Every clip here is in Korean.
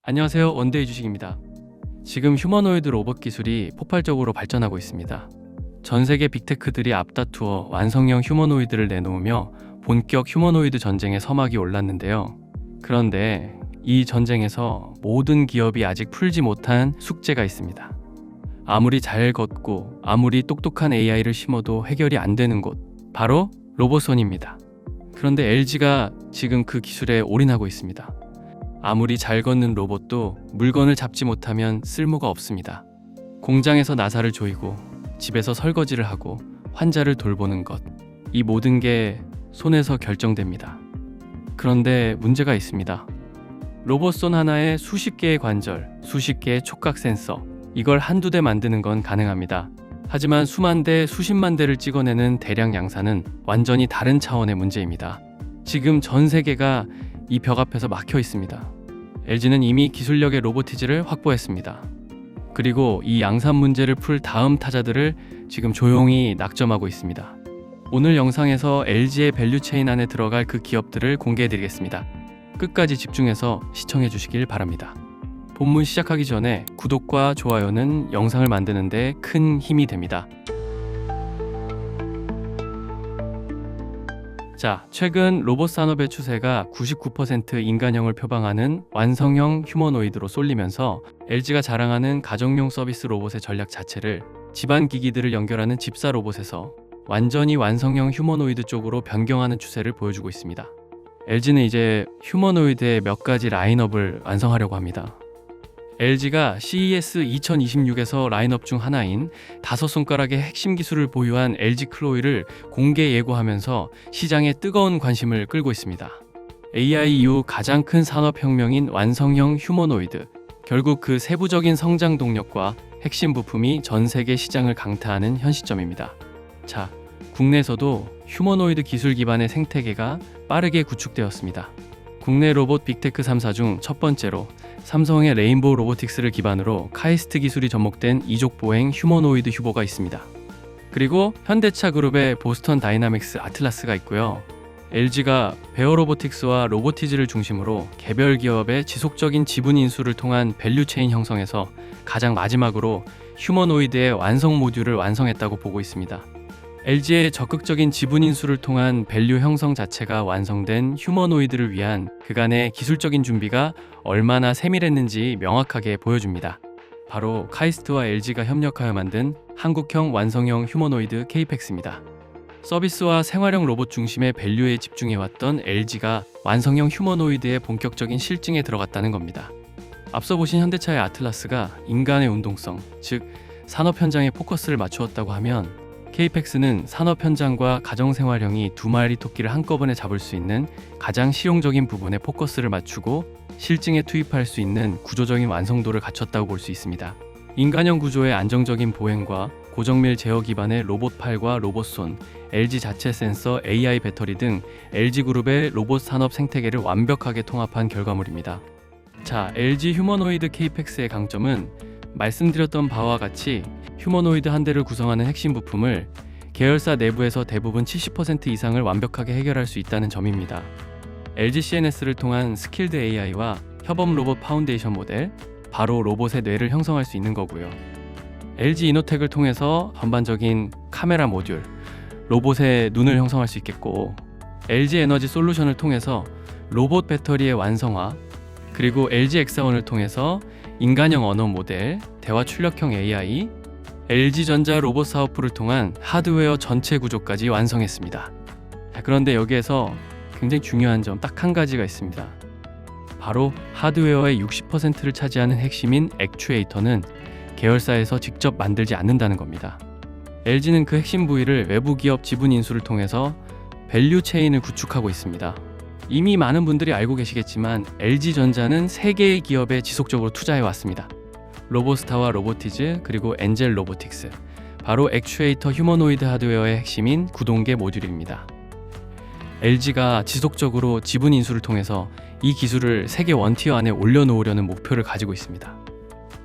안녕하세요. 원데이 주식입니다. 지금 휴머노이드 로봇 기술이 폭발적으로 발전하고 있습니다. 전 세계 빅테크들이 앞다투어 완성형 휴머노이드를 내놓으며 본격 휴머노이드 전쟁의 서막이 올랐는데요. 그런데 이 전쟁에서 모든 기업이 아직 풀지 못한 숙제가 있습니다. 아무리 잘 걷고 아무리 똑똑한 AI를 심어도 해결이 안 되는 곳, 바로 로봇손입니다. 그런데 LG가 지금 그 기술에 올인하고 있습니다. 아무리 잘 걷는 로봇도 물건을 잡지 못하면 쓸모가 없습니다. 공장에서 나사를 조이고 집에서 설거지를 하고 환자를 돌보는 것, 이 모든 게 손에서 결정됩니다. 그런데 문제가 있습니다. 로봇손 하나에 수십 개의 관절, 수십 개의 촉각 센서, 이걸 한두 대 만드는 건 가능합니다. 하지만 수만 대, 수십만 대를 찍어내는 대량 양산은 완전히 다른 차원의 문제입니다. 지금 전 세계가 이 벽 앞에서 막혀 있습니다. LG는 이미 기술력의 로보티즈를 확보했습니다. 그리고 이 양산 문제를 풀 다음 타자들을 지금 조용히 낙점하고 있습니다. 오늘 영상에서 LG의 밸류체인 안에 들어갈 그 기업들을 공개해드리겠습니다. 끝까지 집중해서 시청해 주시길 바랍니다. 본문 시작하기 전에 구독과 좋아요는 영상을 만드는 데 큰 힘이 됩니다. 자, 최근 로봇 산업의 추세가 99% 인간형을 표방하는 완성형 휴머노이드로 쏠리면서 LG가 자랑하는 가정용 서비스 로봇의 전략 자체를 집안 기기들을 연결하는 집사 로봇에서 완전히 완성형 휴머노이드 쪽으로 변경하는 추세를 보여주고 있습니다. LG는 이제 휴머노이드의 몇 가지 라인업을 완성하려고 합니다. LG가 CES 2026에서 라인업 중 하나인 5손가락의 핵심 기술을 보유한 LG 클로이를 공개 예고하면서 시장에 뜨거운 관심을 끌고 있습니다. AI 이후 가장 큰 산업혁명인 완성형 휴머노이드, 결국 그 세부적인 성장 동력과 핵심 부품이 전 세계 시장을 강타하는 현 시점입니다. 자, 국내에서도 휴머노이드 기술 기반의 생태계가 빠르게 구축되었습니다. 국내 로봇 빅테크 3사 중 첫 번째로 삼성의 레인보우 로보틱스를 기반으로 카이스트 기술이 접목된 이족 보행 휴머노이드 휴보가 있습니다. 그리고 현대차 그룹의 보스턴 다이나믹스 아틀라스가 있고요. LG가 베어 로보틱스와 로보티즈를 중심으로 개별 기업의 지속적인 지분 인수를 통한 밸류체인 형성에서 가장 마지막으로 휴머노이드의 완성 모듈을 완성했다고 보고 있습니다. LG의 적극적인 지분 인수를 통한 밸류 형성 자체가 완성된 휴머노이드를 위한 그간의 기술적인 준비가 얼마나 세밀했는지 명확하게 보여줍니다. 바로 카이스트와 LG가 협력하여 만든 한국형 완성형 휴머노이드 K-팩스입니다. 서비스와 생활형 로봇 중심의 밸류에 집중해왔던 LG가 완성형 휴머노이드의 본격적인 실증에 들어갔다는 겁니다. 앞서 보신 현대차의 아틀라스가 인간의 운동성, 즉 산업 현장에 포커스를 맞추었다고 하면 K-팩스는 산업 현장과 가정생활형이 두 마리 토끼를 한꺼번에 잡을 수 있는 가장 실용적인 부분에 포커스를 맞추고 실증에 투입할 수 있는 구조적인 완성도를 갖췄다고 볼 수 있습니다. 인간형 구조의 안정적인 보행과 고정밀 제어 기반의 로봇팔과 로봇손, LG 자체 센서, AI 배터리 등 LG그룹의 로봇 산업 생태계를 완벽하게 통합한 결과물입니다. 자, LG 휴머노이드 K-팩스의 강점은 말씀드렸던 바와 같이 휴머노이드 한 대를 구성하는 핵심 부품을 계열사 내부에서 대부분 70% 이상을 완벽하게 해결할 수 있다는 점입니다. LG CNS를 통한 스킬드 AI와 협업 로봇 파운데이션 모델, 바로 로봇의 뇌를 형성할 수 있는 거고요. LG 이노텍을 통해서 전반적인 카메라 모듈, 로봇의 눈을 형성할 수 있겠고, LG 에너지 솔루션을 통해서 로봇 배터리의 완성화, 그리고 LG 엑사원을 통해서 인간형 언어 모델, 대화 출력형 AI, LG전자 로봇 사업부를 통한 하드웨어 전체 구조까지 완성했습니다. 그런데 여기에서 굉장히 중요한 점 딱 한 가지가 있습니다. 바로 하드웨어의 60%를 차지하는 핵심인 액추에이터는 계열사에서 직접 만들지 않는다는 겁니다. LG는 그 핵심 부위를 외부 기업 지분 인수를 통해서 밸류 체인을 구축하고 있습니다. 이미 많은 분들이 알고 계시겠지만 LG전자는 3개의 기업에 지속적으로 투자해 왔습니다. 로보스타와 로보티즈, 그리고 엔젤 로보틱스, 바로 액추에이터 휴머노이드 하드웨어의 핵심인 구동계 모듈입니다. LG가 지속적으로 지분 인수를 통해서 이 기술을 세계 원티어 안에 올려놓으려는 목표를 가지고 있습니다.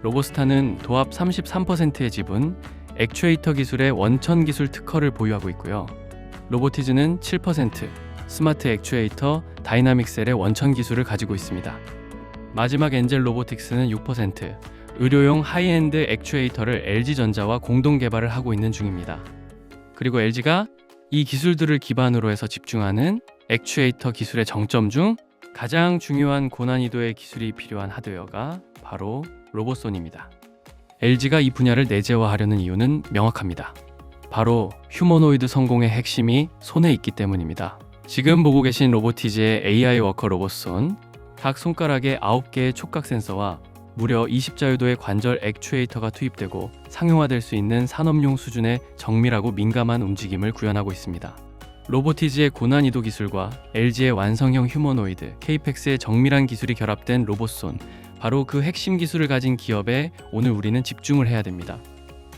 로보스타는 도합 33%의 지분, 액추에이터 기술의 원천 기술 특허를 보유하고 있고요. 로보티즈는 7%, 스마트 액추에이터 다이나믹 셀의 원천 기술을 가지고 있습니다. 마지막 엔젤 로보틱스는 6%, 의료용 하이엔드 액추에이터를 LG전자와 공동 개발을 하고 있는 중입니다. 그리고 LG가 이 기술들을 기반으로 해서 집중하는 액추에이터 기술의 정점 중 가장 중요한 고난이도의 기술이 필요한 하드웨어가 바로 로봇손입니다. LG가 이 분야를 내재화하려는 이유는 명확합니다. 바로 휴머노이드 성공의 핵심이 손에 있기 때문입니다. 지금 보고 계신 로보티즈의 AI 워커 로봇손, 각 손가락에 9개의 촉각 센서와 무려 20자유도의 관절 액추에이터가 투입되고 상용화될 수 있는 산업용 수준의 정밀하고 민감한 움직임을 구현하고 있습니다. 로보티즈의 고난이도 기술과 LG의 완성형 휴머노이드, 케이펙스의 정밀한 기술이 결합된 로봇손, 바로 그 핵심 기술을 가진 기업에 오늘 우리는 집중을 해야 됩니다.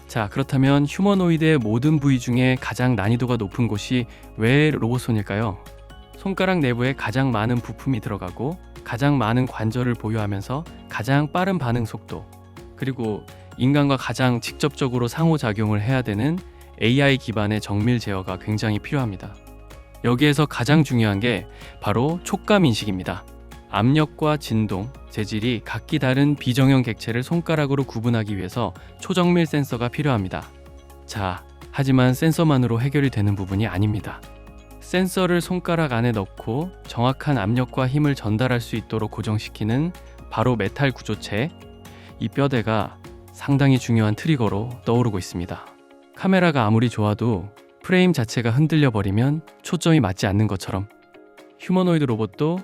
자, 그렇다면 휴머노이드의 모든 부위 중에 가장 난이도가 높은 곳이 왜 로봇손일까요? 손가락 내부에 가장 많은 부품이 들어가고 가장 많은 관절을 보유하면서 가장 빠른 반응 속도, 그리고 인간과 가장 직접적으로 상호작용을 해야 되는 AI 기반의 정밀 제어가 굉장히 필요합니다. 여기에서 가장 중요한 게 바로 촉감 인식입니다. 압력과 진동, 재질이 각기 다른 비정형 객체를 손가락으로 구분하기 위해서 초정밀 센서가 필요합니다. 자, 하지만 센서만으로 해결이 되는 부분이 아닙니다. 센서를 손가락 안에 넣고 정확한 압력과 힘을 전달할 수 있도록 고정시키는 바로 메탈 구조체, 이 뼈대가 상당히 중요한 트리거로 떠오르고 있습니다. 카메라가 아무리 좋아도 프레임 자체가 흔들려 버리면 초점이 맞지 않는 것처럼 휴머노이드 로봇도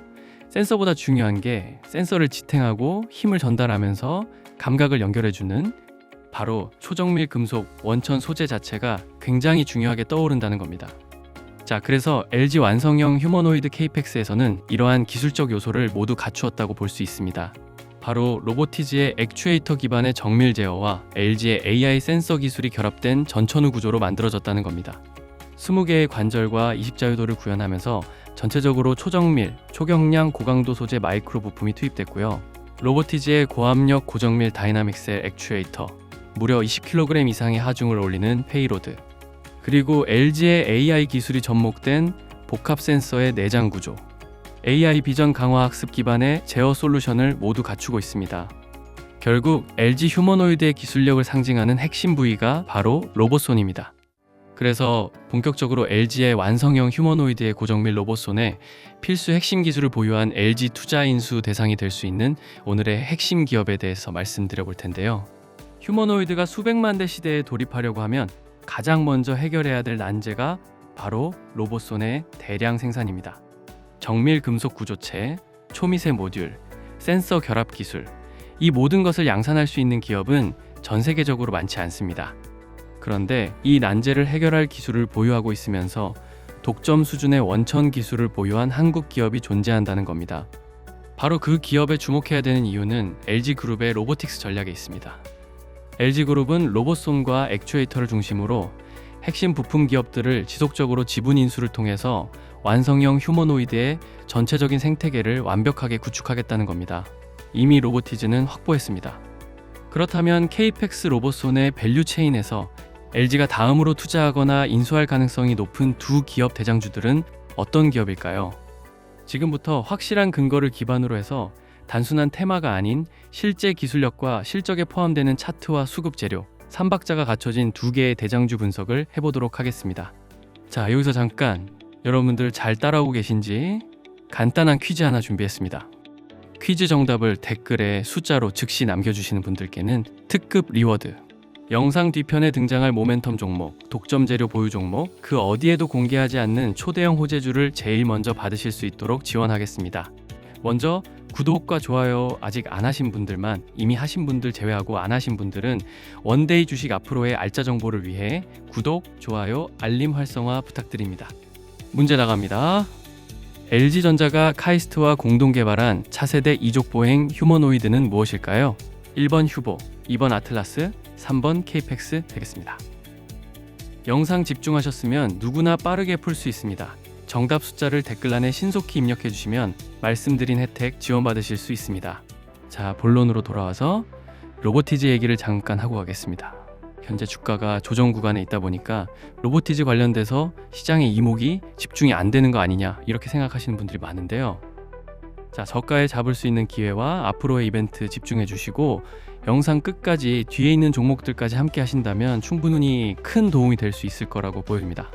센서보다 중요한 게 센서를 지탱하고 힘을 전달하면서 감각을 연결해주는 바로 초정밀 금속 원천 소재 자체가 굉장히 중요하게 떠오른다는 겁니다. 자, 그래서 LG 완성형 휴머노이드 케이펙스에서는 이러한 기술적 요소를 모두 갖추었다고 볼 수 있습니다. 바로 로보티즈의 액추에이터 기반의 정밀 제어와 LG의 AI 센서 기술이 결합된 전천후 구조로 만들어졌다는 겁니다. 20개의 관절과 20자유도를 구현하면서 전체적으로 초정밀, 초경량, 고강도 소재 마이크로 부품이 투입됐고요. 로보티즈의 고압력 고정밀 다이나믹 셀 액추에이터, 무려 20kg 이상의 하중을 올리는 페이로드, 그리고 LG의 AI 기술이 접목된 복합 센서의 내장 구조, AI 비전 강화 학습 기반의 제어 솔루션을 모두 갖추고 있습니다. 결국 LG 휴머노이드의 기술력을 상징하는 핵심 부위가 바로 로봇손입니다. 그래서 본격적으로 LG의 완성형 휴머노이드의 고정밀 로봇손에 필수 핵심 기술을 보유한 LG 투자 인수 대상이 될 수 있는 오늘의 핵심 기업에 대해서 말씀드려 볼 텐데요. 휴머노이드가 수백만 대 시대에 돌입하려고 하면 가장 먼저 해결해야 될 난제가 바로 로봇손의 대량 생산입니다. 정밀 금속 구조체, 초미세 모듈, 센서 결합 기술, 이 모든 것을 양산할 수 있는 기업은 전 세계적으로 많지 않습니다. 그런데 이 난제를 해결할 기술을 보유하고 있으면서 독점 수준의 원천 기술을 보유한 한국 기업이 존재한다는 겁니다. 바로 그 기업에 주목해야 되는 이유는 LG그룹의 로보틱스 전략에 있습니다. LG그룹은 로봇손과 액추에이터를 중심으로 핵심 부품 기업들을 지속적으로 지분 인수를 통해서 완성형 휴머노이드의 전체적인 생태계를 완벽하게 구축하겠다는 겁니다. 이미 로보티즈는 확보했습니다. 그렇다면 케이펙스 로봇손의 밸류 체인에서 LG가 다음으로 투자하거나 인수할 가능성이 높은 두 기업 대장주들은 어떤 기업일까요? 지금부터 확실한 근거를 기반으로 해서 단순한 테마가 아닌 실제 기술력과 실적에 포함되는 차트와 수급 재료, 3박자가 갖춰진 두 개의 대장주 분석을 해보도록 하겠습니다. 자, 여기서 잠깐 여러분들 잘 따라오고 계신지 간단한 퀴즈 하나 준비했습니다. 퀴즈 정답을 댓글에 숫자로 즉시 남겨주시는 분들께는 특급 리워드, 영상 뒤편에 등장할 모멘텀 종목, 독점 재료 보유 종목, 그 어디에도 공개하지 않는 초대형 호재주를 제일 먼저 받으실 수 있도록 지원하겠습니다. 먼저 구독과 좋아요 아직 안 하신 분들만, 이미 하신 분들 제외하고 안 하신 분들은 원데이 주식 앞으로의 알짜 정보를 위해 구독, 좋아요, 알림 활성화 부탁드립니다. 문제 나갑니다. LG전자가 카이스트와 공동 개발한 차세대 이족보행 휴머노이드는 무엇일까요? 1번 휴보, 2번 아틀라스, 3번 케이펙스 되겠습니다. 영상 집중하셨으면 누구나 빠르게 풀 수 있습니다. 정답 숫자를 댓글란에 신속히 입력해 주시면 말씀드린 혜택 지원받으실 수 있습니다. 자, 본론으로 돌아와서 로보티즈 얘기를 잠깐 하고 가겠습니다. 현재 주가가 조정 구간에 있다 보니까 로보티즈 관련돼서 시장의 이목이 집중이 안 되는 거 아니냐 이렇게 생각하시는 분들이 많은데요. 자, 저가에 잡을 수 있는 기회와 앞으로의 이벤트 집중해 주시고 영상 끝까지 뒤에 있는 종목들까지 함께 하신다면 충분히 큰 도움이 될 수 있을 거라고 보입니다.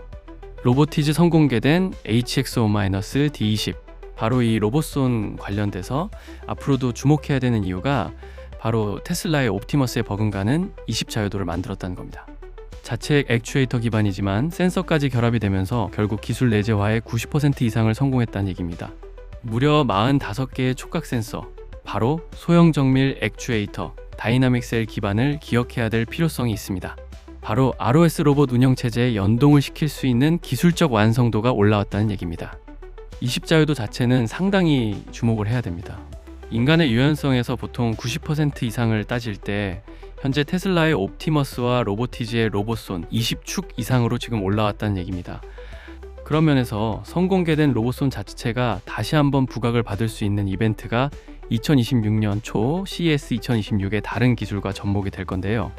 로보티즈 선공개된 HXO-D20, 바로 이 로봇손 관련돼서 앞으로도 주목해야 되는 이유가 바로 테슬라의 옵티머스에 버금가는 20자유도를 만들었다는 겁니다. 자체 액추에이터 기반이지만 센서까지 결합이 되면서 결국 기술 내재화의 90% 이상을 성공했다는 얘기입니다. 무려 45개의 촉각 센서, 바로 소형 정밀 액추에이터, 다이나믹 셀 기반을 기억해야 될 필요성이 있습니다. 바로 ROS 로봇 운영체제에 연동을 시킬 수 있는 기술적 완성도가 올라왔다는 얘기입니다. 20자유도 자체는 상당히 주목을 해야 됩니다. 인간의 유연성에서 보통 90% 이상을 따질 때 현재 테슬라의 옵티머스와 로보티즈의 로봇손 20축 이상으로 지금 올라왔다는 얘기입니다. 그런 면에서 선공개된 로봇손 자체가 다시 한번 부각을 받을 수 있는 이벤트가 2026년 초 CES 2026의 다른 기술과 접목이 될 건데요.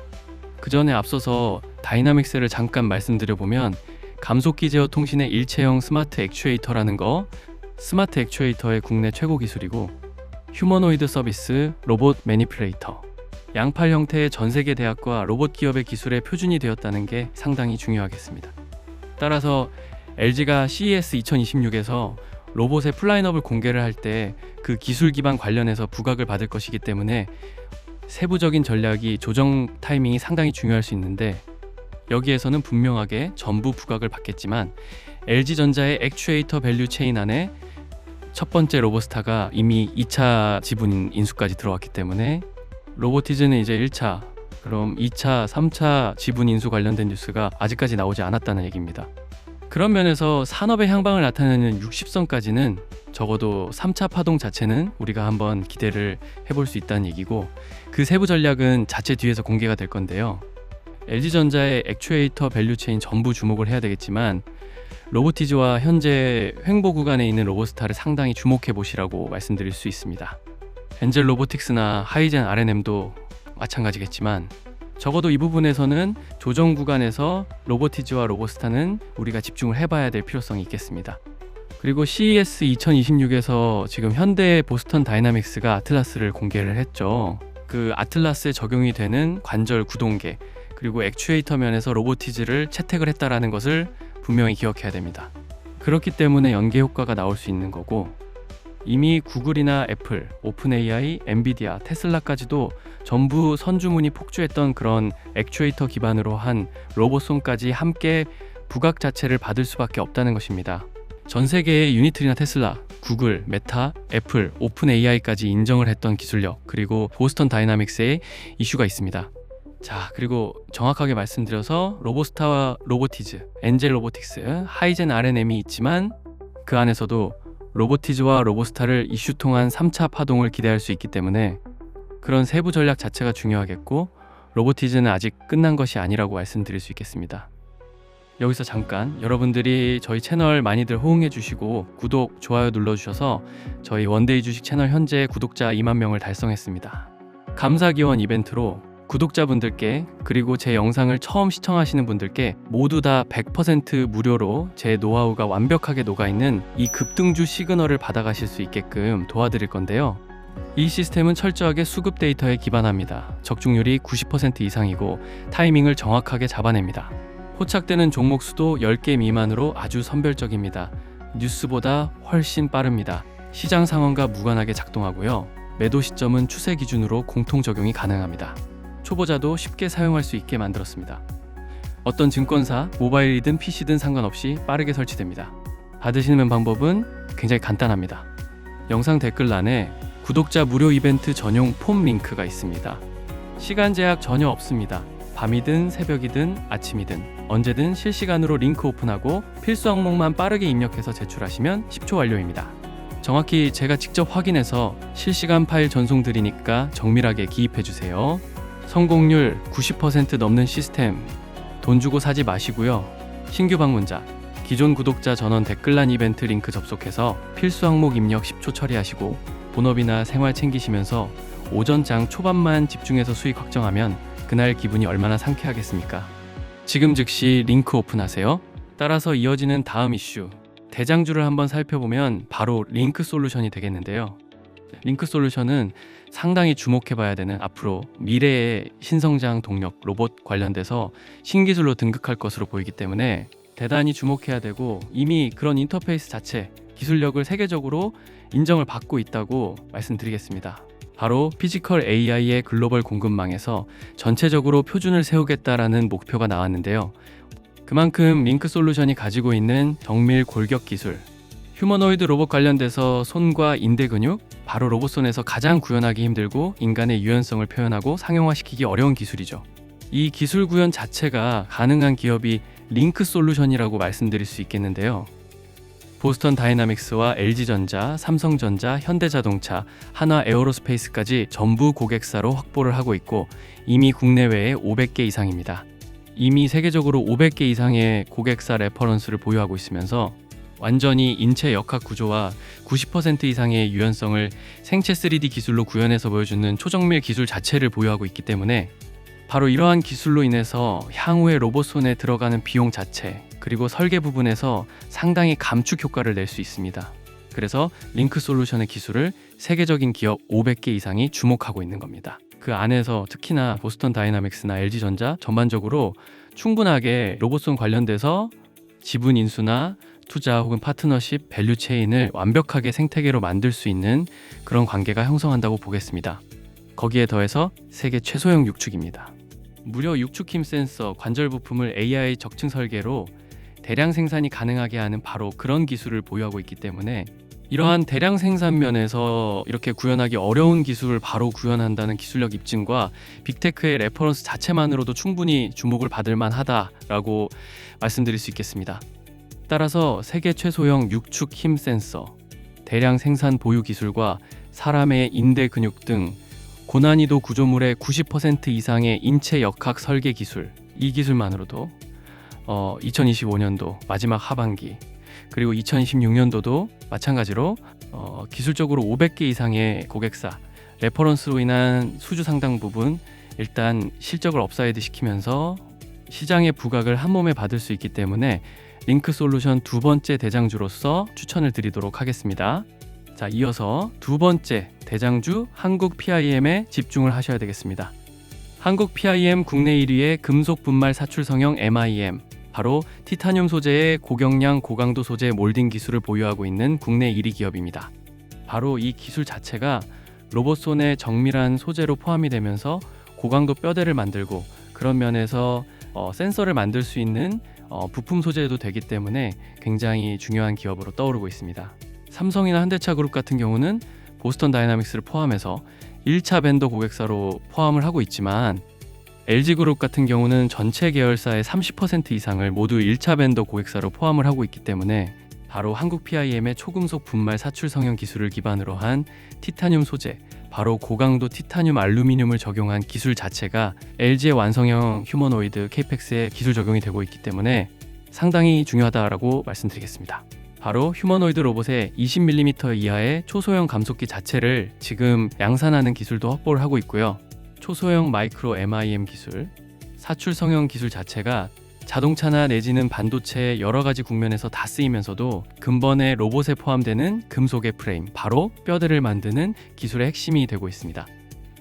그 전에 앞서서 다이나믹 셀을 잠깐 말씀드려보면 감속기 제어 통신의 일체형 스마트 액추에이터라는 거, 스마트 액추에이터의 국내 최고 기술이고 휴머노이드 서비스 로봇 매니플레이터, 양팔 형태의 전 세계 대학과 로봇 기업의 기술의 표준이 되었다는 게 상당히 중요하겠습니다. 따라서 LG가 CES 2026에서 로봇의 플라인업을 공개를 할 때 그 기술 기반 관련해서 부각을 받을 것이기 때문에 세부적인 전략이 조정 타이밍이 상당히 중요할 수 있는데 여기에서는 분명하게 전부 부각을 받겠지만 LG전자의 액추에이터 밸류 체인 안에 첫 번째 로보스타가 이미 2차 지분 인수까지 들어왔기 때문에 로보티즈는 이제 1차, 그럼 2차, 3차 지분 인수 관련된 뉴스가 아직까지 나오지 않았다는 얘기입니다. 그런 면에서 산업의 향방을 나타내는 60선까지는 적어도 3차 파동 자체는 우리가 한번 기대를 해볼 수 있다는 얘기고 그 세부 전략은 자체 뒤에서 공개가 될 건데요. LG전자의 액추에이터 밸류체인 전부 주목을 해야 되겠지만 로보티즈와 현재 횡보 구간에 있는 로보스타를 상당히 주목해 보시라고 말씀드릴 수 있습니다. 엔젤 로보틱스나 하이젠 R&M도 마찬가지겠지만 적어도 이 부분에서는 조정 구간에서 로보티즈와 로보스타는 우리가 집중을 해봐야 될 필요성이 있겠습니다. 그리고 CES 2026에서 지금 현대 보스턴 다이나믹스가 아틀라스를 공개를 했죠. 그 아틀라스에 적용이 되는 관절 구동계 그리고 액추에이터 면에서 로보티즈를 채택을 했다라는 것을 분명히 기억해야 됩니다. 그렇기 때문에 연계 효과가 나올 수 있는 거고 이미 구글이나 애플, 오픈 AI, 엔비디아, 테슬라까지도 전부 선주문이 폭주했던 그런 액추에이터 기반으로 한 로봇손까지 함께 부각 자체를 받을 수밖에 없다는 것입니다. 전 세계의 유니트리나 테슬라, 구글, 메타, 애플, 오픈 AI까지 인정을 했던 기술력 그리고 보스턴 다이나믹스의 이슈가 있습니다. 자, 그리고 정확하게 말씀드려서 로보스타와 로보티즈, 엔젤 로보틱스, 하이젠 R&M이 있지만 그 안에서도 로보티즈와 로보스타를 이슈 통한 3차 파동을 기대할 수 있기 때문에 그런 세부 전략 자체가 중요하겠고 로보티즈는 아직 끝난 것이 아니라고 말씀드릴 수 있겠습니다. 여기서 잠깐 여러분들이 저희 채널 많이들 호응해 주시고 구독, 좋아요 눌러주셔서 저희 원데이 주식 채널 현재 구독자 2만 명을 달성했습니다. 감사기원 이벤트로 구독자분들께 그리고 제 영상을 처음 시청하시는 분들께 모두 다 100% 무료로 제 노하우가 완벽하게 녹아있는 이 급등주 시그널을 받아가실 수 있게끔 도와드릴 건데요. 이 시스템은 철저하게 수급 데이터에 기반합니다. 적중률이 90% 이상이고 타이밍을 정확하게 잡아냅니다. 포착되는 종목 수도 10개 미만으로 아주 선별적입니다. 뉴스보다 훨씬 빠릅니다. 시장 상황과 무관하게 작동하고요. 매도 시점은 추세 기준으로 공통 적용이 가능합니다. 초보자도 쉽게 사용할 수 있게 만들었습니다. 어떤 증권사, 모바일이든 PC든 상관없이 빠르게 설치됩니다. 받으시는 방법은 굉장히 간단합니다. 영상 댓글란에 구독자 무료 이벤트 전용 폼 링크가 있습니다. 시간 제약 전혀 없습니다. 밤이든 새벽이든 아침이든 언제든 실시간으로 링크 오픈하고 필수 항목만 빠르게 입력해서 제출하시면 10초 완료입니다. 정확히 제가 직접 확인해서 실시간 파일 전송 드리니까 정밀하게 기입해주세요. 성공률 90% 넘는 시스템, 돈 주고 사지 마시고요. 신규 방문자, 기존 구독자 전원 댓글란 이벤트 링크 접속해서 필수 항목 입력 10초 처리하시고 본업이나 생활 챙기시면서 오전장 초반만 집중해서 수익 확정하면 그날 기분이 얼마나 상쾌하겠습니까? 지금 즉시 링크 오픈하세요. 따라서 이어지는 다음 이슈, 대장주를 한번 살펴보면 바로 링크 솔루션이 되겠는데요. 링크솔루션은 상당히 주목해봐야 되는 앞으로 미래의 신성장 동력 로봇 관련돼서 신기술로 등극할 것으로 보이기 때문에 대단히 주목해야 되고, 이미 그런 인터페이스 자체 기술력을 세계적으로 인정을 받고 있다고 말씀드리겠습니다. 바로 피지컬 AI의 글로벌 공급망에서 전체적으로 표준을 세우겠다라는 목표가 나왔는데요. 그만큼 링크솔루션이 가지고 있는 정밀 골격 기술, 휴머노이드 로봇 관련돼서 손과 인대 근육, 바로 로봇손에서 가장 구현하기 힘들고 인간의 유연성을 표현하고 상용화시키기 어려운 기술이죠. 이 기술 구현 자체가 가능한 기업이 링크솔루션이라고 말씀드릴 수 있겠는데요. 보스턴 다이나믹스와 LG전자, 삼성전자, 현대자동차, 한화 에어로스페이스까지 전부 고객사로 확보를 하고 있고, 이미 국내외에 500개 이상입니다. 이미 세계적으로 500개 이상의 고객사 레퍼런스를 보유하고 있으면서 완전히 인체 역학 구조와 90% 이상의 유연성을 생체 3D 기술로 구현해서 보여주는 초정밀 기술 자체를 보유하고 있기 때문에, 바로 이러한 기술로 인해서 향후에 로봇손에 들어가는 비용 자체, 그리고 설계 부분에서 상당히 감축 효과를 낼 수 있습니다. 그래서 링크솔루션의 기술을 세계적인 기업 500개 이상이 주목하고 있는 겁니다. 그 안에서 특히나 보스턴 다이나믹스나 LG전자 전반적으로 충분하게 로봇손 관련돼서 지분 인수나 투자 혹은 파트너십, 밸류 체인을 완벽하게 생태계로 만들 수 있는 그런 관계가 형성한다고 보겠습니다. 거기에 더해서 세계 최소형 육축입니다. 무려 육축 힘 센서, 관절 부품을 AI 적층 설계로 대량 생산이 가능하게 하는 바로 그런 기술을 보유하고 있기 때문에, 이러한 대량 생산 면에서 이렇게 구현하기 어려운 기술을 바로 구현한다는 기술력 입증과 빅테크의 레퍼런스 자체만으로도 충분히 주목을 받을 만하다라고 말씀드릴 수 있겠습니다. 따라서 세계 최소형 육축 힘 센서, 대량 생산 보유 기술과 사람의 인대 근육 등 고난이도 구조물의 90% 이상의 인체 역학 설계 기술, 이 기술만으로도 2025년도 마지막 하반기, 그리고 2026년도도 마찬가지로 기술적으로 500개 이상의 고객사 레퍼런스로 인한 수주 상당 부분 일단 실적을 업사이드 시키면서 시장의 부각을 한 몸에 받을 수 있기 때문에 링크솔루션 두 번째 대장주로서 추천을 드리도록 하겠습니다. 자, 이어서 두 번째 대장주 한국 PIM에 집중을 하셔야 되겠습니다. 한국 PIM 국내 1위의 금속 분말 사출 성형 MIM, 바로 티타늄 소재의 고경량 고강도 소재 몰딩 기술을 보유하고 있는 국내 1위 기업입니다. 바로 이 기술 자체가 로봇손의 정밀한 소재로 포함이 되면서 고강도 뼈대를 만들고, 그런 면에서 센서를 만들 수 있는 부품 소재도 되기 때문에 굉장히 중요한 기업으로 떠오르고 있습니다. 삼성이나 현대차 그룹 같은 경우는 보스턴 다이나믹스를 포함해서 1차 벤더 고객사로 포함을 하고 있지만, LG그룹 같은 경우는 전체 계열사의 30% 이상을 모두 1차 벤더 고객사로 포함을 하고 있기 때문에, 바로 한국 PIM의 초금속 분말 사출 성형 기술을 기반으로 한 티타늄 소재, 바로 고강도 티타늄 알루미늄을 적용한 기술 자체가 LG의 완성형 휴머노이드 케이펙스에 기술 적용이 되고 있기 때문에 상당히 중요하다라고 말씀드리겠습니다. 바로 휴머노이드 로봇의 20mm 이하의 초소형 감속기 자체를 지금 양산하는 기술도 확보를 하고 있고요. 초소형 마이크로 MIM 기술, 사출 성형 기술 자체가 자동차나 내지는 반도체 여러 가지 국면에서 다 쓰이면서도 근본의 로봇에 포함되는 금속의 프레임, 바로 뼈대를 만드는 기술의 핵심이 되고 있습니다.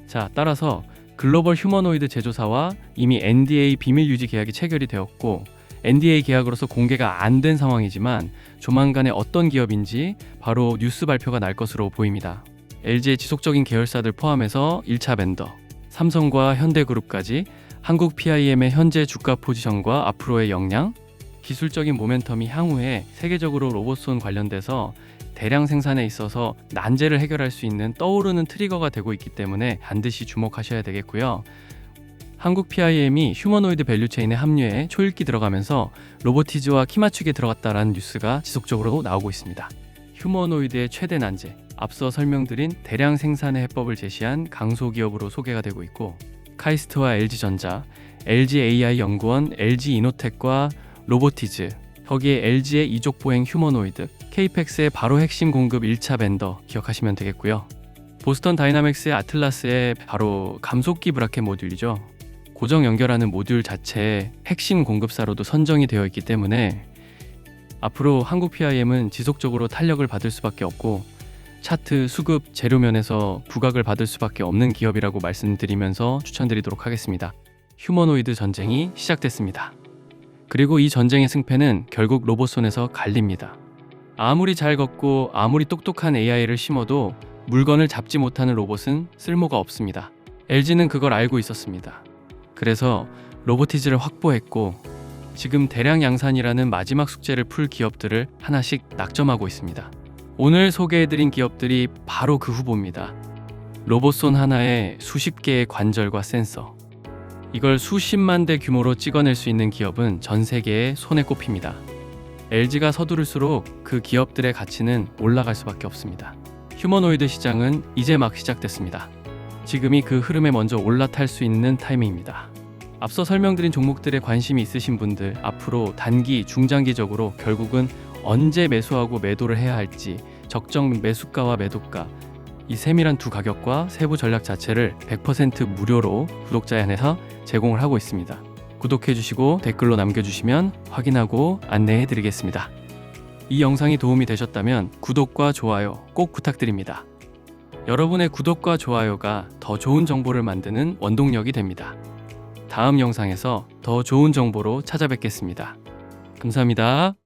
자, 따라서 글로벌 휴머노이드 제조사와 이미 NDA 비밀 유지 계약이 체결이 되었고, NDA 계약으로서 공개가 안 된 상황이지만 조만간에 어떤 기업인지 바로 뉴스 발표가 날 것으로 보입니다. LG의 지속적인 계열사들 포함해서 1차 벤더, 삼성과 현대그룹까지 한국 PIM의 현재 주가 포지션과 앞으로의 역량, 기술적인 모멘텀이 향후에 세계적으로 로봇손 관련돼서 대량 생산에 있어서 난제를 해결할 수 있는 떠오르는 트리거가 되고 있기 때문에 반드시 주목하셔야 되겠고요. 한국 PIM이 휴머노이드 밸류체인에 합류해 초읽기 들어가면서 로보티즈와 키 맞추기에 들어갔다라는 뉴스가 지속적으로 나오고 있습니다. 휴머노이드의 최대 난제, 앞서 설명드린 대량 생산의 해법을 제시한 강소기업으로 소개가 되고 있고, 카이스트와 LG전자, LGAI 연구원, LG이노텍과 로보티즈, 거기에 LG의 이족 보행 휴머노이드, 케이펙스의 바로 핵심 공급 1차 벤더 기억하시면 되겠고요. 보스턴 다이나믹스의 아틀라스의 바로 감속기 브라켓 모듈이죠. 고정 연결하는 모듈 자체의 핵심 공급사로도 선정이 되어 있기 때문에 앞으로 한국 PIM은 지속적으로 탄력을 받을 수밖에 없고, 차트, 수급, 재료 면에서 부각을 받을 수밖에 없는 기업이라고 말씀드리면서 추천드리도록 하겠습니다. 휴머노이드 전쟁이 시작됐습니다. 그리고 이 전쟁의 승패는 결국 로봇 손에서 갈립니다. 아무리 잘 걷고 아무리 똑똑한 AI를 심어도 물건을 잡지 못하는 로봇은 쓸모가 없습니다. LG는 그걸 알고 있었습니다. 그래서 로보티즈를 확보했고 지금 대량 양산이라는 마지막 숙제를 풀 기업들을 하나씩 낙점하고 있습니다. 오늘 소개해드린 기업들이 바로 그 후보입니다. 로봇손 하나에 수십 개의 관절과 센서. 이걸 수십만 대 규모로 찍어낼 수 있는 기업은 전 세계에 손에 꼽힙니다. LG가 서두를수록 그 기업들의 가치는 올라갈 수밖에 없습니다. 휴머노이드 시장은 이제 막 시작됐습니다. 지금이 그 흐름에 먼저 올라탈 수 있는 타이밍입니다. 앞서 설명드린 종목들에 관심이 있으신 분들, 앞으로 단기, 중장기적으로 결국은 언제 매수하고 매도를 해야 할지 적정 매수가와 매도가, 이 세밀한 두 가격과 세부 전략 자체를 100% 무료로 구독자에 한해서 제공을 하고 있습니다. 구독해주시고 댓글로 남겨주시면 확인하고 안내해드리겠습니다. 이 영상이 도움이 되셨다면 구독과 좋아요 꼭 부탁드립니다. 여러분의 구독과 좋아요가 더 좋은 정보를 만드는 원동력이 됩니다. 다음 영상에서 더 좋은 정보로 찾아뵙겠습니다. 감사합니다.